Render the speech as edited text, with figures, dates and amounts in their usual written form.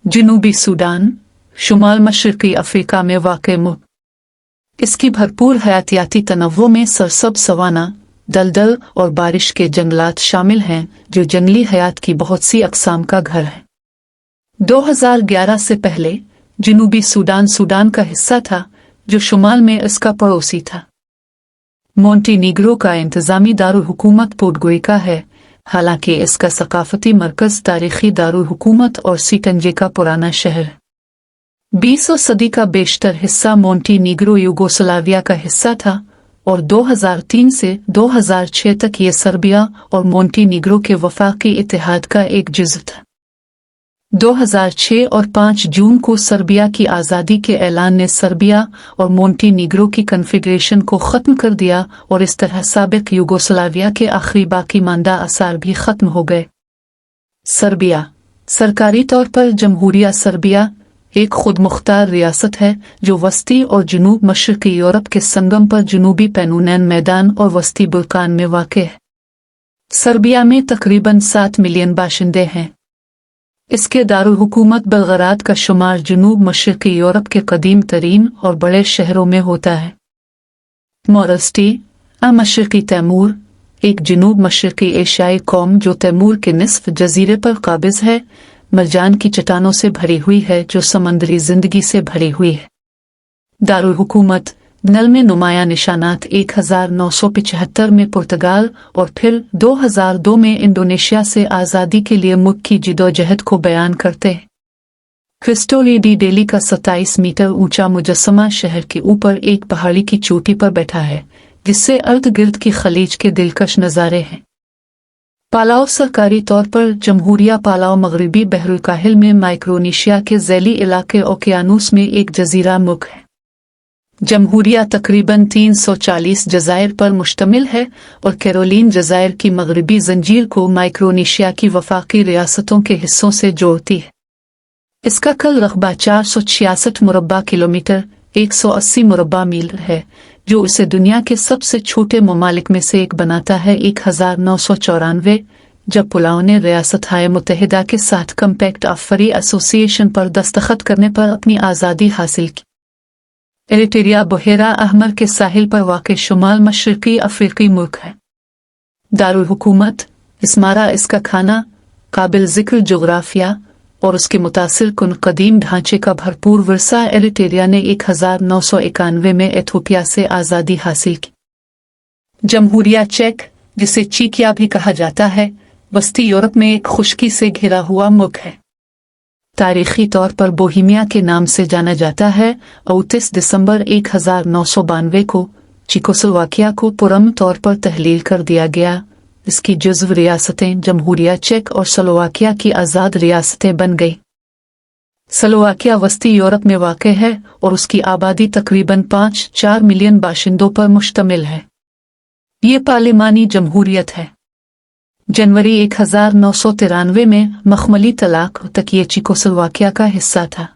जनूबी Sudan शुमाल मशरकी Africa में वाक़ मुल्क। इसकी भरपूर हयातियाती तनव्वुर में सरसब्ज़ सवाना, दलदल और बारिश के जंगलात शामिल हैं जो जंगली हयात की बहुत सी अक़साम का घर है। 2011 से पहले जनूबी सूडान सूडान का हिस्सा था जो शुमाल में इसका पड़ोसी था। मोंटेनीग्रो का इंतज़ामी दारुल हुकूमत पोडगोइका है, हालांकि इसका सकाफती मरकज़ तारीख़ी दारुल हुकूमत और सीटंजे का पुराना शहर है। 20वीं सदी का बेशतर हिस्सा मोंटेनीग्रो यूगोस्लाविया का हिस्सा था और 2003 से 2006 तक ये सर्बिया और मोंटेनीग्रो के वफ़ाक़ी इत्तेहाद का एक जुज़ था। 2006 और 5 जून को सर्बिया की आज़ादी के ऐलान ने सर्बिया और मोंटेनीग्रो की कन्फेडरेशन को ख़त्म कर दिया और इस तरह साबिक़ यूगोस्लाविया के आखिरी बाकी मानदा आसार भी ख़त्म हो गए। सर्बिया सरकारी तौर पर जमहूरिया सर्बिया एक खुदमुख्तार रियासत है जो वस्ती और जनूब मशरक़ी यूरोप के संगम पर जनूबी पेनूनैन मैदान और वस्ती बुल्कान में वाक़ है। सर्बिया में तकरीबन 7 मिलियन बाशिंदे हैं। इसके दारुल हुकूमत बेलग्राद का शुमार जनूब मशरक़ी यूरोप के कदीम तरीन और बड़े शहरों में होता है। मोरस्टी मशरक़ी तैमूर एक जनूब मशरक़ी एशियाई कौम जो तैमूर के निस्फ जजीरे पर काबिज़ है, मरजान की चट्टानों से भरी हुई है जो समंदरी जिंदगी से भरी हुई है। दारुल हुकूमत नल में नुमाया निशानात 1975 में पुर्तगाल और फिर 2002 में इंडोनेशिया से आज़ादी के लिए मुल्क की जिदोजहद को बयान करते हैं। क्रिस्टो डी डेली का 27 मीटर ऊंचा मुजस्समा शहर के ऊपर एक पहाड़ी की चोटी पर बैठा है, जिससे अर्द गिर्द की खलीज के दिलकश नज़ारे हैं। पालाव सरकारी तौर पर जमहूरिया पालाव मगरबी बहरुल काहिल में माइक्रोनेशिया के ज़ैली इलाके ओकियानूस में एक जजीरा मुल्क है। जमहूरिया तकरीबन 340 जज़ायर पर मुश्तमिल है और कैरोलीन जज़ायर की मगरबी जंजीर को माइक्रोनेशिया की वफाकी रियासतों के हिस्सों से जोड़ती है। इसका कुल रकबा 466 मुरब्बा किलोमीटर 180 मुरब्बा मील है, जो इसे दुनिया के सबसे छोटे ममालिक में से एक बनाता है। 1994 जब पुलाव ने रियासत-ए मुत्तहिदा के साथ कम्पैक्ट ऑफ फ्री एसोसिएशन पर दस्तखत करने पर अपनी आज़ादी हासिल की। एरिट्रिया बहेरा अहमर के साहिल पर वाक़ शुमाल मशरक़ी अफ्रीकी मुल्क है। दारुल हुकूमत इस्मारा इसका खाना, काबिल ज़िक्र जोग्राफिया और उसके मुतासिर कुन कदीम ढांचे का भरपूर विरसा। एरिट्रिया ने 1991 में एथोपिया से आज़ादी हासिल की। जमहूरिया चेक जिसे चीकिया भी कहा जाता है, वस्ती यूरोप में एक खुश्की से घिरा हुआ मुल्क है। तारीख़ी तौर पर बोहीमिया के नाम से जाना जाता है। 29 दिसंबर 1992 को चेकोस्लोवाकिया को पुरअमन तौर पर तहलील कर दिया गया। इसकी जुज़्व रियासतें जमहूरिया चेक और स्लोवाकिया की आज़ाद रियासतें बन गई। स्लोवाकिया वस्ती यूरोप में वाक़ है और उसकी आबादी तकरीबन 5-4 मिलियन बाशिंदों पर मुश्तमिल है। ये पार्लिमानी जमहूरियत है। जनवरी 1993 में मखमली तलाक तक ये चेकोस्लोवाकिया का हिस्सा था।